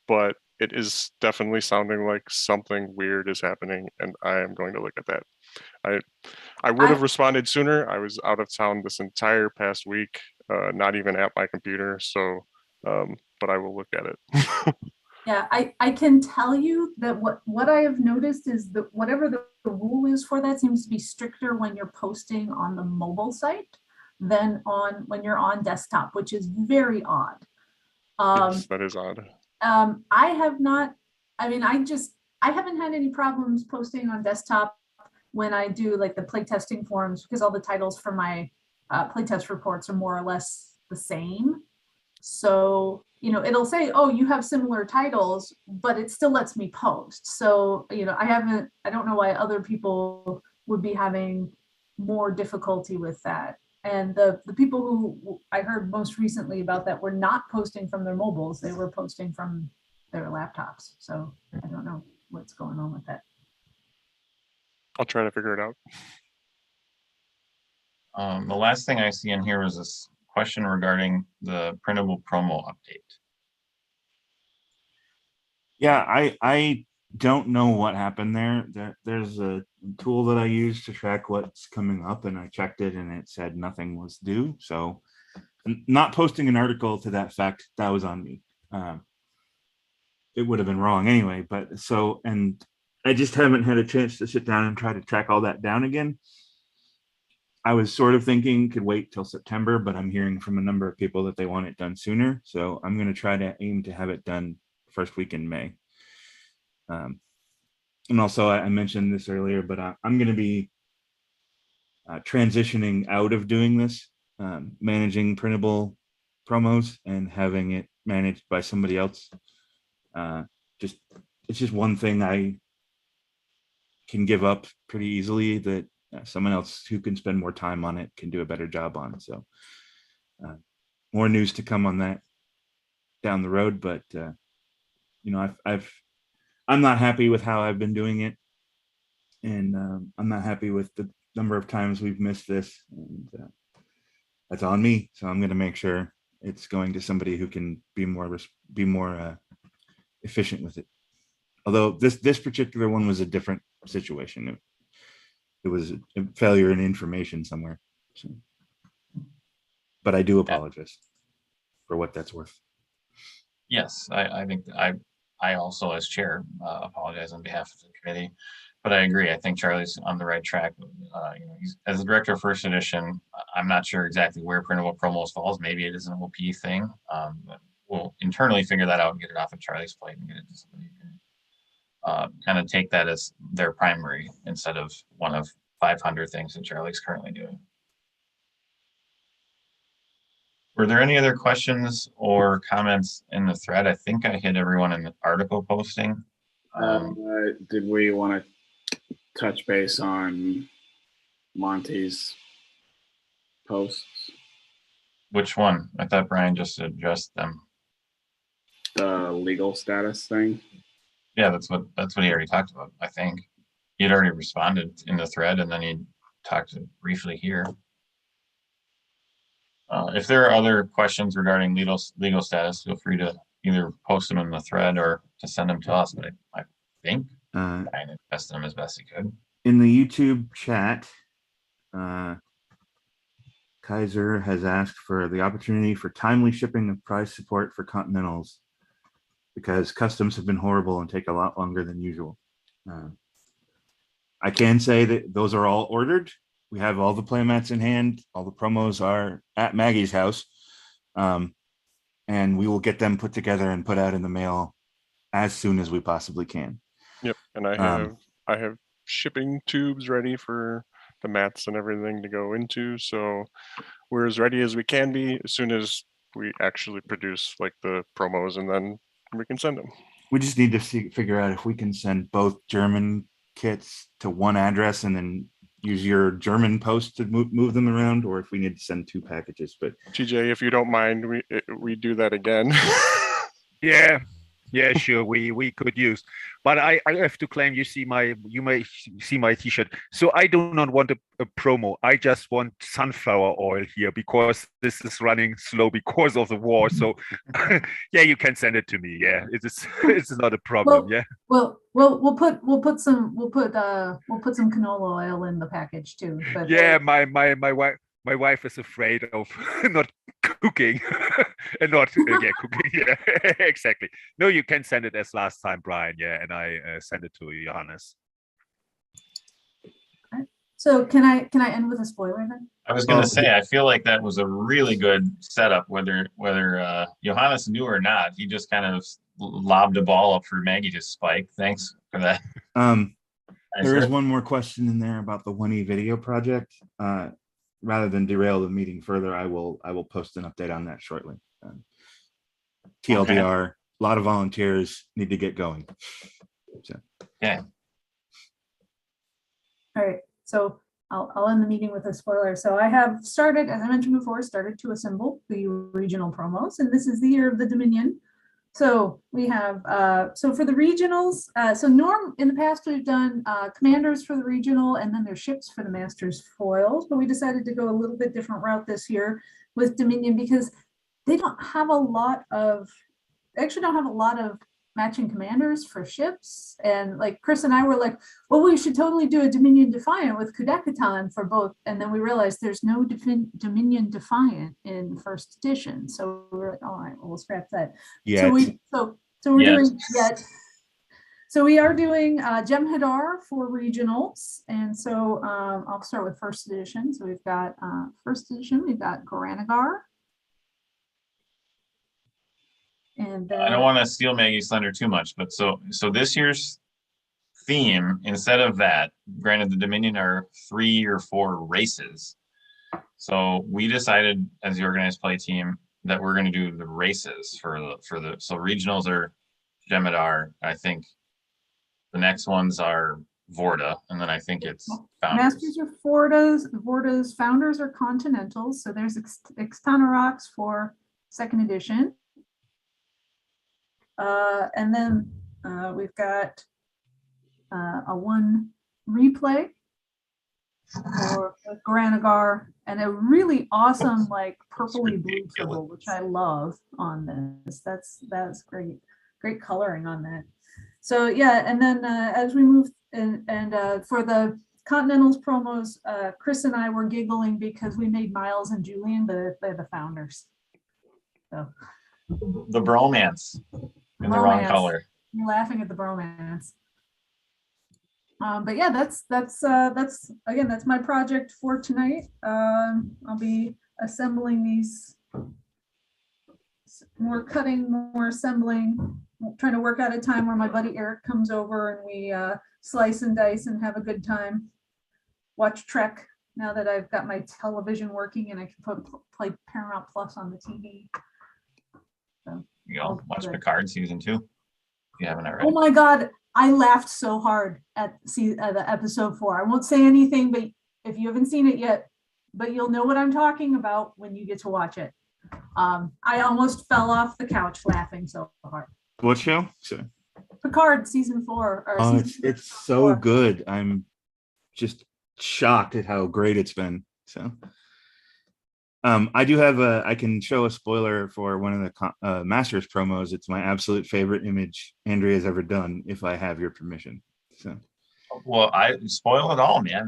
but it is definitely sounding like something weird is happening, and I am going to look at that. I would have responded sooner. I was out of town this entire past week, not even at my computer, so but I will look at it. Yeah, I can tell you that what I have noticed is that whatever the rule is for that seems to be stricter when you're posting on the mobile site than when you're on desktop, which is very odd. Yes, that is odd. I have not, I mean, I haven't had any problems posting on desktop when I do like the playtesting forums, because all the titles for my playtest reports are more or less the same. So, you know, it'll say, oh, you have similar titles, but it still lets me post. So, you know, I don't know why other people would be having more difficulty with that. And the people who I heard most recently about that were not posting from their mobiles, they were posting from their laptops. So I don't know what's going on with that. I'll try to figure it out. The last thing I see in here is this question regarding the printable promo update. Yeah, I don't know what happened there. There's a tool that I use to track what's coming up, and I checked it and it said nothing was due. So not posting an article to that fact, that was on me. It would have been wrong anyway, but so, and I just haven't had a chance to sit down and try to track all that down again. I was sort of thinking could wait till September, but I'm hearing from a number of people that they want it done sooner. So I'm going to try to aim to have it done first week in May. And also, I mentioned this earlier, but I'm going to be transitioning out of doing this, managing printable promos and having it managed by somebody else. It's just one thing I can give up pretty easily that someone else who can spend more time on it can do a better job on. So more news to come on that down the road, but you know, I'm not happy with how I've been doing it, and I'm not happy with the number of times we've missed this, and that's on me. So I'm going to make sure it's going to somebody who can be more efficient with it. Although this particular one was a different situation. It was a failure in information somewhere. So, but I do apologize for what that's worth. Yes, I think I also, as chair, apologize on behalf of the committee, but I agree. I think Charlie's on the right track. You know, as the director of first edition, I'm not sure exactly where printable promos falls. Maybe it is an OP thing. But we'll internally figure that out and get it off of Charlie's plate and get it to somebody who can kind of take that as their primary instead of one of 500 things that Charlie's currently doing. Were there any other questions or comments in the thread? I think I hit everyone in the article posting. Did we want to touch base on Monty's posts? Which one? I thought Brian just addressed them. The legal status thing. Yeah, that's what he already talked about. I think he had already responded in the thread, and then he talked briefly here. If there are other questions regarding legal status, feel free to either post them in the thread or to send them to us. But I think Brian addressed them as best he could. In the YouTube chat, Kaiser has asked for the opportunity for timely shipping of price support for Continentals because customs have been horrible and take a lot longer than usual. I can say that those are all ordered. We have all the playmats in hand. All the promos are at Maggie's house. And we will get them put together and put out in the mail as soon as we possibly can. Yep. And I have shipping tubes ready for the mats and everything to go into. So we're as ready as we can be as soon as we actually produce like the promos, and then we can send them. We just need to figure out if we can send both German kits to one address and then use your German post to move them around, or if we need to send 2 packages. But TJ, if you don't mind, we do that again. Yeah, sure. We could use, but I have to claim. You may see my T-shirt. So I do not want a promo. I just want sunflower oil here because this is running slow because of the war. So yeah, you can send it to me. Yeah, it's not a problem. Well, yeah. Well, we'll put some canola oil in the package too. But yeah, my wife is afraid of not cooking and not cooking. Yeah, exactly. No, you can send it as last time, Brian. Yeah, and I send it to Johannes. Okay. So can I end with a spoiler then? I was going to say, I feel like that was a really good setup. Whether Johannes knew or not, he just kind of lobbed a ball up for Maggie to spike. Thanks for that. There is one more question in there about the 1E video project. Rather than derail the meeting further, I will post an update on that shortly. TLDR, a lot of volunteers need to get going. So. Yeah. All right, so I'll end the meeting with a spoiler. So I have started, as I mentioned before, to assemble the regional promos, and this is the year of the Dominion. So we have, so for the regionals, in the past we've done commanders for the regional and then their ships for the Masters foils, but we decided to go a little bit different route this year with Dominion because they don't have a lot of matching commanders for ships. And like Chris and I were like, well, we should totally do a Dominion Defiant with Kudekatan for both. And then we realized there's no Dominion Defiant in first edition. So we were like, all right, well, we'll scrap that. Yeah. So we're Yet. doing yet. So we are doing Jem'Hadar for regionals. And so I'll start with first edition. So we've got first edition, we've got Goranagar. And I don't want to steal Maggie's thunder too much, but so this year's theme, instead of that, granted the Dominion are 3 or 4 races. So we decided as the organized play team that we're going to do the races for the so regionals are Jem'Hadar. I think the next ones are Vorda, and then I think it's Founders. Masters are Vorda's, Founders are Continentals. So there's Xtanarax for second edition. And then we've got a 1 replay for Goranagar and a really awesome like purpley blue Tribble, which I love on this. That's great coloring on that. So yeah, and then as we move and for the Continentals promos, Chris and I were giggling because we made Miles and Julian they're the Founders. So The bromance in the wrong color. You're laughing at the bromance. But yeah, that's again, that's my project for tonight. I'll be assembling these, more cutting, more assembling, trying to work out a time where my buddy Eric comes over and we slice and dice and have a good time. Watch Trek now that I've got my television working and I can play Paramount Plus on the TV. So. You go watch Picard season 2. If you haven't already. Oh my God, I laughed so hard at the episode 4. I won't say anything, but if you haven't seen it yet, but you'll know what I'm talking about when you get to watch it. I almost fell off the couch laughing so hard. What show? Sorry. Picard season 4. Or Oh, season it's so 4. good. I'm just shocked at how great it's been. So. I do have I can show a spoiler for one of the Masters promos. It's my absolute favorite image Andrea's ever done, if I have your permission. So, well, I spoil it all, man.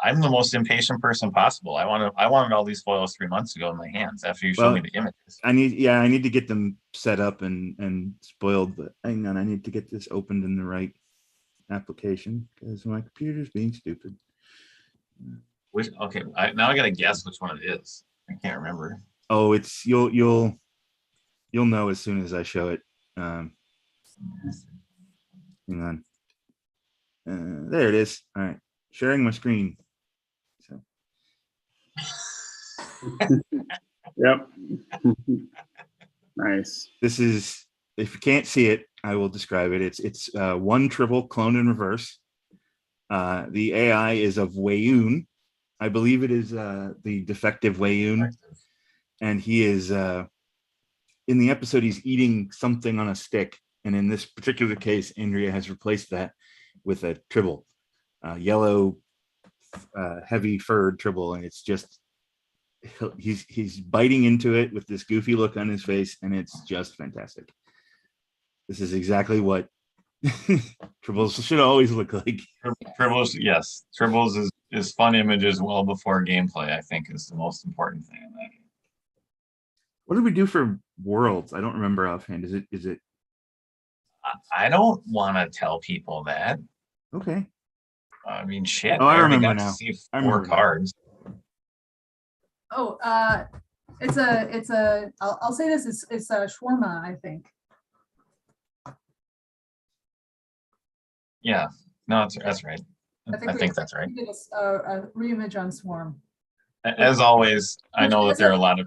I'm the most impatient person possible. I wanted all these spoils 3 months ago in my hands after you showed me the images. I need to get them set up and spoiled, but hang on, I need to get this opened in the right application because my computer's being stupid. Okay, now I gotta guess which one it is. I can't remember. Oh, it's you'll know as soon as I show it. Hang on. There it is. All right, sharing my screen. So. Yep. Nice. This is, if you can't see it, I will describe it. It's 1 Tribble cloned in reverse. The AI is of Wayoon. I believe it is the defective Wayoon, and he is in the episode. He's eating something on a stick, and in this particular case, Andrea has replaced that with a Tribble, yellow, heavy furred Tribble, and it's just he's biting into it with this goofy look on his face, and it's just fantastic. This is exactly what Tribbles should always look like. Tribbles, yes. Tribbles is fun images well before gameplay, I think, is the most important thing in that. What did we do for Worlds? I don't remember offhand. Is it? I don't want to tell people that. Okay. I mean, shit. Oh, I already remember got to now. see I 4 remember now. cards. Oh, it's a. I'll say this. It's a shawarma, I think. Yeah. No, that's right. I we think that's right. did a reimage on Swarm. As always, I know that there are a lot of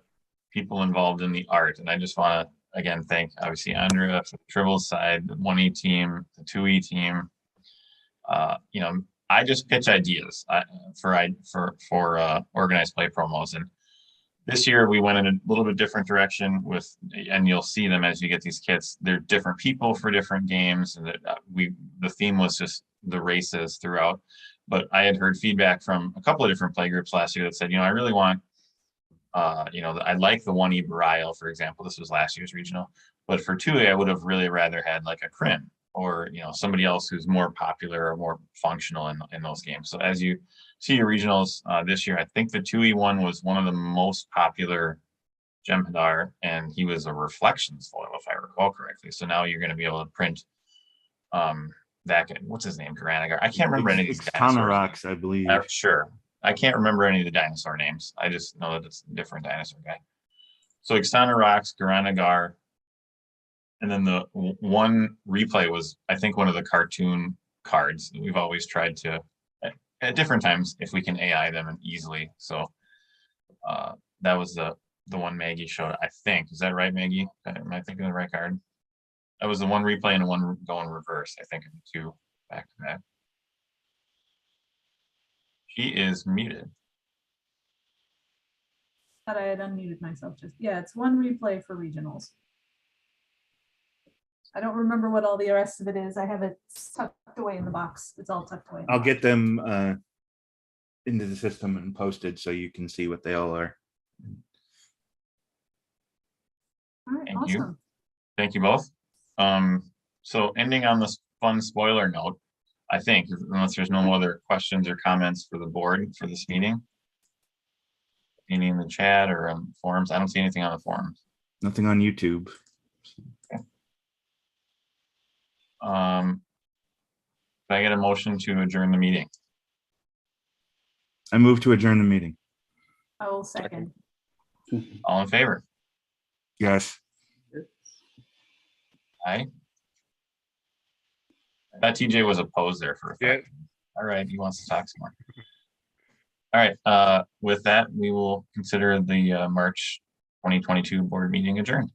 people involved in the art, and I just want to again thank obviously Andrea for the Tribbles side, the 1E team, the 2E team. You know, I just pitch ideas for organized play promos, and this year we went in a little bit different direction with, and you'll see them as you get these kits. They're different people for different games, and the theme was just the races throughout. But I had heard feedback from a couple of different play groups last year that said, you know, I really want, you know, I like the 1E Burial, for example. This was last year's regional. But for 2A, I would have really rather had like a Crim or, you know, somebody else who's more popular or more functional in those games. So as you see your regionals this year, I think the 2E one was one of the most popular Jem'Hadar, and he was a reflections foil, if I recall correctly. So now you're going to be able to print that guy. What's his name? Garanagar. I can't remember any of these dinosaurs. Rocks, I believe. Sure. I can't remember any of the dinosaur names. I just know that it's a different dinosaur guy. So Ixana rocks, Garanagar, and then the one replay was, I think, one of the cartoon cards that we've always tried to, at different times, if we can AI them easily. So that was the one Maggie showed, I think. Is that right, Maggie? Am I thinking of the right card? That was the one replay and the one going reverse, I think, of the two back to back. She is muted. Thought I had unmuted myself. Just yeah, it's one replay for regionals. I don't remember what all the rest of it is. I have it tucked away in the box. It's all tucked away. I'll get them into the system and posted so you can see what they all are. All right, Thank you. awesome. Thank you both. So ending on this fun spoiler note, I think, unless there's no other questions or comments for the board for this meeting. Any in the chat or forums? I don't see anything on the forums. Nothing on YouTube. Okay. Can I get a motion to adjourn the meeting? I move to adjourn the meeting. I will second. All in favor? Yes. Aye. I thought TJ was opposed there for a Yeah. fact. All right, he wants to talk some more. All right, with that, we will consider the March 2022 board meeting adjourned.